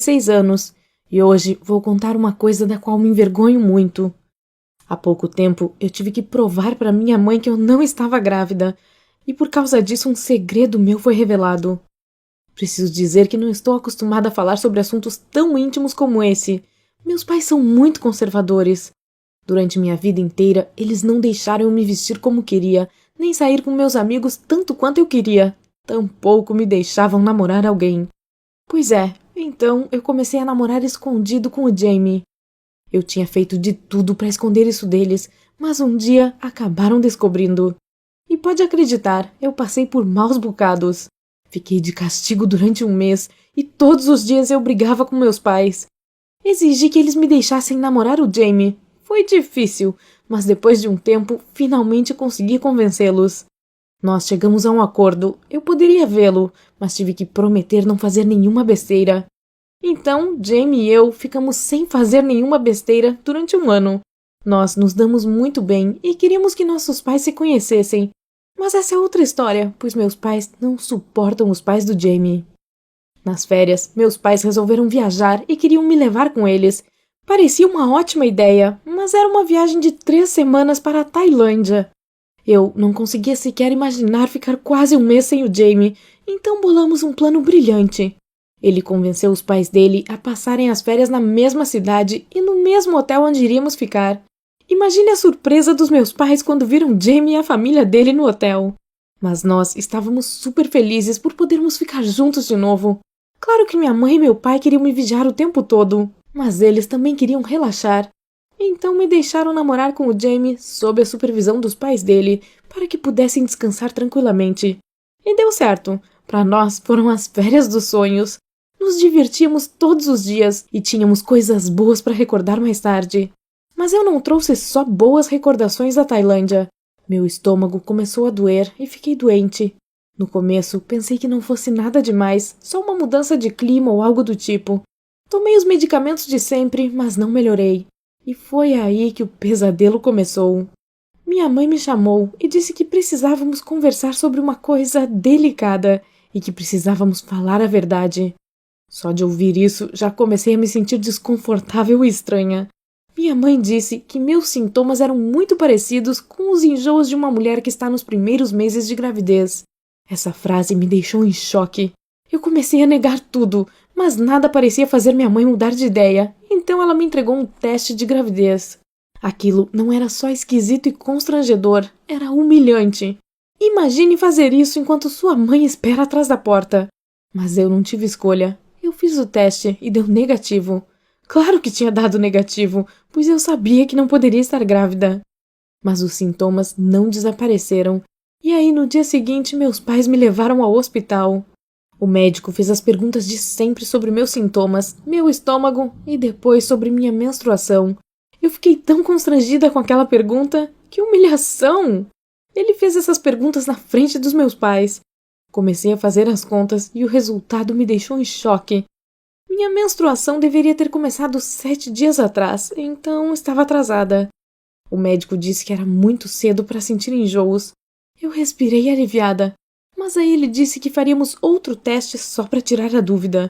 6 anos, e hoje vou contar uma coisa da qual me envergonho muito. Há pouco tempo eu tive que provar para minha mãe que eu não estava grávida, e por causa disso um segredo meu foi revelado. Preciso dizer que não estou acostumada a falar sobre assuntos tão íntimos como esse. Meus pais são muito conservadores. Durante minha vida inteira, eles não deixaram eu me vestir como queria, nem sair com meus amigos tanto quanto eu queria. Tampouco me deixavam namorar alguém. Pois é, então eu comecei a namorar escondido com o Jamie. Eu tinha feito de tudo para esconder isso deles, mas um dia acabaram descobrindo. E pode acreditar, eu passei por maus bocados. Fiquei de castigo durante um mês e todos os dias eu brigava com meus pais. Exigi que eles me deixassem namorar o Jamie. Foi difícil, mas depois de um tempo, finalmente consegui convencê-los. Nós chegamos a um acordo. Eu poderia vê-lo, mas tive que prometer não fazer nenhuma besteira. Então, Jamie e eu ficamos sem fazer nenhuma besteira durante um ano. Nós nos damos muito bem e queríamos que nossos pais se conhecessem. Mas essa é outra história, pois meus pais não suportam os pais do Jamie. Nas férias, meus pais resolveram viajar e queriam me levar com eles. Parecia uma ótima ideia, mas era uma viagem de 3 semanas para a Tailândia. Eu não conseguia sequer imaginar ficar quase um mês sem o Jamie, então bolamos um plano brilhante. Ele convenceu os pais dele a passarem as férias na mesma cidade e no mesmo hotel onde iríamos ficar. Imagine a surpresa dos meus pais quando viram Jamie e a família dele no hotel. Mas nós estávamos super felizes por podermos ficar juntos de novo. Claro que minha mãe e meu pai queriam me vigiar o tempo todo, mas eles também queriam relaxar. Então me deixaram namorar com o Jamie sob a supervisão dos pais dele, para que pudessem descansar tranquilamente. E deu certo. Para nós foram as férias dos sonhos. Nos divertíamos todos os dias e tínhamos coisas boas para recordar mais tarde. Mas eu não trouxe só boas recordações da Tailândia. Meu estômago começou a doer e fiquei doente. No começo, pensei que não fosse nada demais, só uma mudança de clima ou algo do tipo. Tomei os medicamentos de sempre, mas não melhorei. E foi aí que o pesadelo começou. Minha mãe me chamou e disse que precisávamos conversar sobre uma coisa delicada e que precisávamos falar a verdade. Só de ouvir isso, já comecei a me sentir desconfortável e estranha. Minha mãe disse que meus sintomas eram muito parecidos com os enjoos de uma mulher que está nos primeiros meses de gravidez. Essa frase me deixou em choque. Eu comecei a negar tudo, mas nada parecia fazer minha mãe mudar de ideia, então ela me entregou um teste de gravidez. Aquilo não era só esquisito e constrangedor, era humilhante. Imagine fazer isso enquanto sua mãe espera atrás da porta. Mas eu não tive escolha. Eu fiz o teste e deu negativo. Claro que tinha dado negativo, pois eu sabia que não poderia estar grávida. Mas os sintomas não desapareceram, e aí no dia seguinte meus pais me levaram ao hospital. O médico fez as perguntas de sempre sobre meus sintomas, meu estômago e depois sobre minha menstruação. Eu fiquei tão constrangida com aquela pergunta. Que humilhação! Ele fez essas perguntas na frente dos meus pais. Comecei a fazer as contas e o resultado me deixou em choque. Minha menstruação deveria ter começado 7 dias atrás, então estava atrasada. O médico disse que era muito cedo para sentir enjoos. Eu respirei aliviada, mas aí ele disse que faríamos outro teste só para tirar a dúvida.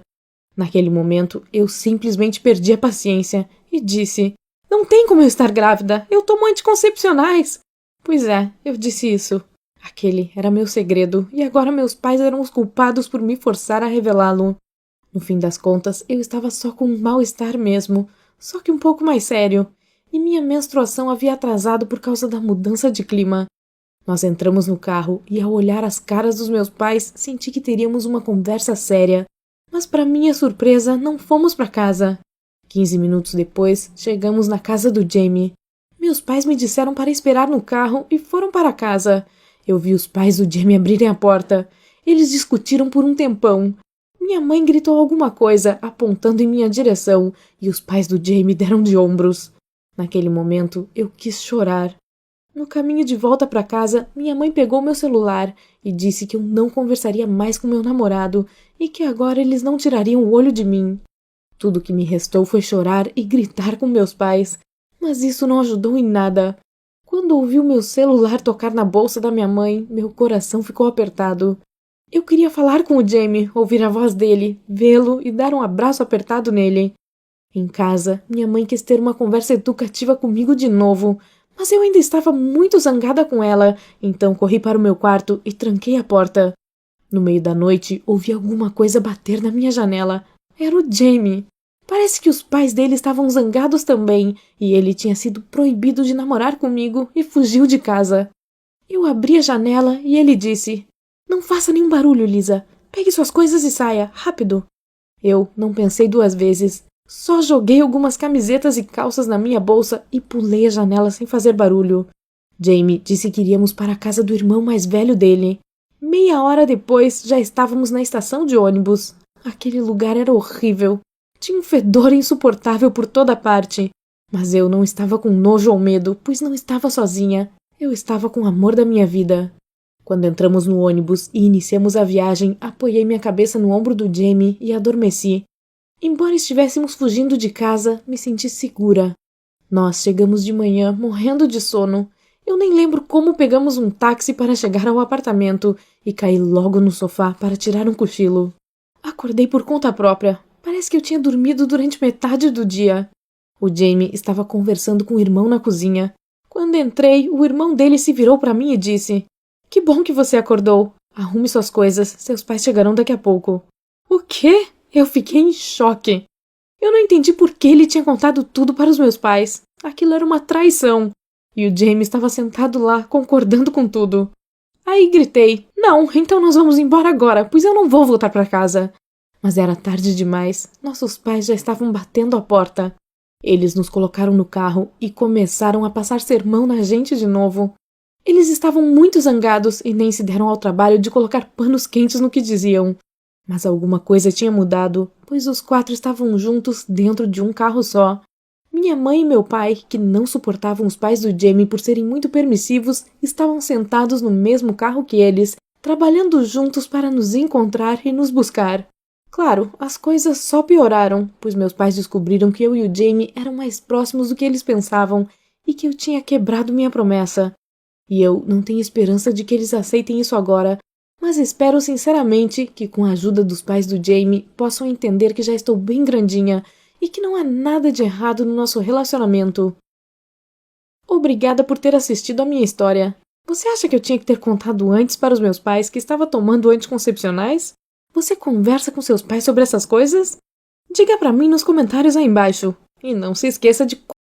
Naquele momento, eu simplesmente perdi a paciência e disse: "Não tem como eu estar grávida, eu tomo anticoncepcionais." Pois é, eu disse isso. Aquele era meu segredo, e agora meus pais eram os culpados por me forçar a revelá-lo. No fim das contas, eu estava só com um mal-estar mesmo, só que um pouco mais sério, e minha menstruação havia atrasado por causa da mudança de clima. Nós entramos no carro e, ao olhar as caras dos meus pais, senti que teríamos uma conversa séria. Mas, para minha surpresa, não fomos para casa. 15 minutos depois, chegamos na casa do Jamie. Meus pais me disseram para esperar no carro e foram para casa. Eu vi os pais do Jamie abrirem a porta. Eles discutiram por um tempão. Minha mãe gritou alguma coisa, apontando em minha direção, e os pais do Jamie deram de ombros. Naquele momento, eu quis chorar. No caminho de volta para casa, minha mãe pegou meu celular e disse que eu não conversaria mais com meu namorado e que agora eles não tirariam o olho de mim. Tudo que me restou foi chorar e gritar com meus pais, mas isso não ajudou em nada. Quando ouvi o meu celular tocar na bolsa da minha mãe, meu coração ficou apertado. Eu queria falar com o Jamie, ouvir a voz dele, vê-lo e dar um abraço apertado nele. Em casa, minha mãe quis ter uma conversa educativa comigo de novo, mas eu ainda estava muito zangada com ela, então corri para o meu quarto e tranquei a porta. No meio da noite, ouvi alguma coisa bater na minha janela. Era o Jamie. Parece que os pais dele estavam zangados também, e ele tinha sido proibido de namorar comigo e fugiu de casa. Eu abri a janela e ele disse: "Não faça nenhum barulho, Lisa. Pegue suas coisas e saia, rápido." Eu não pensei duas vezes. Só joguei algumas camisetas e calças na minha bolsa e pulei a janela sem fazer barulho. Jamie disse que iríamos para a casa do irmão mais velho dele. Meia hora depois, já estávamos na estação de ônibus. Aquele lugar era horrível. Tinha um fedor insuportável por toda parte. Mas eu não estava com nojo ou medo, pois não estava sozinha. Eu estava com o amor da minha vida. Quando entramos no ônibus e iniciamos a viagem, apoiei minha cabeça no ombro do Jamie e adormeci. Embora estivéssemos fugindo de casa, me senti segura. Nós chegamos de manhã, morrendo de sono. Eu nem lembro como pegamos um táxi para chegar ao apartamento e caí logo no sofá para tirar um cochilo. Acordei por conta própria. Parece que eu tinha dormido durante metade do dia. O Jamie estava conversando com o irmão na cozinha. Quando entrei, o irmão dele se virou para mim e disse: "Que bom que você acordou. Arrume suas coisas, seus pais chegarão daqui a pouco." O quê? Eu fiquei em choque. Eu não entendi por que ele tinha contado tudo para os meus pais. Aquilo era uma traição. E o Jamie estava sentado lá, concordando com tudo. Aí gritei: "Não, então nós vamos embora agora, pois eu não vou voltar para casa." Mas era tarde demais. Nossos pais já estavam batendo a porta. Eles nos colocaram no carro e começaram a passar sermão na gente de novo. Eles estavam muito zangados e nem se deram ao trabalho de colocar panos quentes no que diziam. Mas alguma coisa tinha mudado, pois os quatro estavam juntos dentro de um carro só. Minha mãe e meu pai, que não suportavam os pais do Jamie por serem muito permissivos, estavam sentados no mesmo carro que eles, trabalhando juntos para nos encontrar e nos buscar. Claro, as coisas só pioraram, pois meus pais descobriram que eu e o Jamie eram mais próximos do que eles pensavam e que eu tinha quebrado minha promessa. E eu não tenho esperança de que eles aceitem isso agora, mas espero sinceramente que, com a ajuda dos pais do Jamie, possam entender que já estou bem grandinha e que não há nada de errado no nosso relacionamento. Obrigada por ter assistido a minha história. Você acha que eu tinha que ter contado antes para os meus pais que estava tomando anticoncepcionais? Você conversa com seus pais sobre essas coisas? Diga para mim nos comentários aí embaixo. E não se esqueça de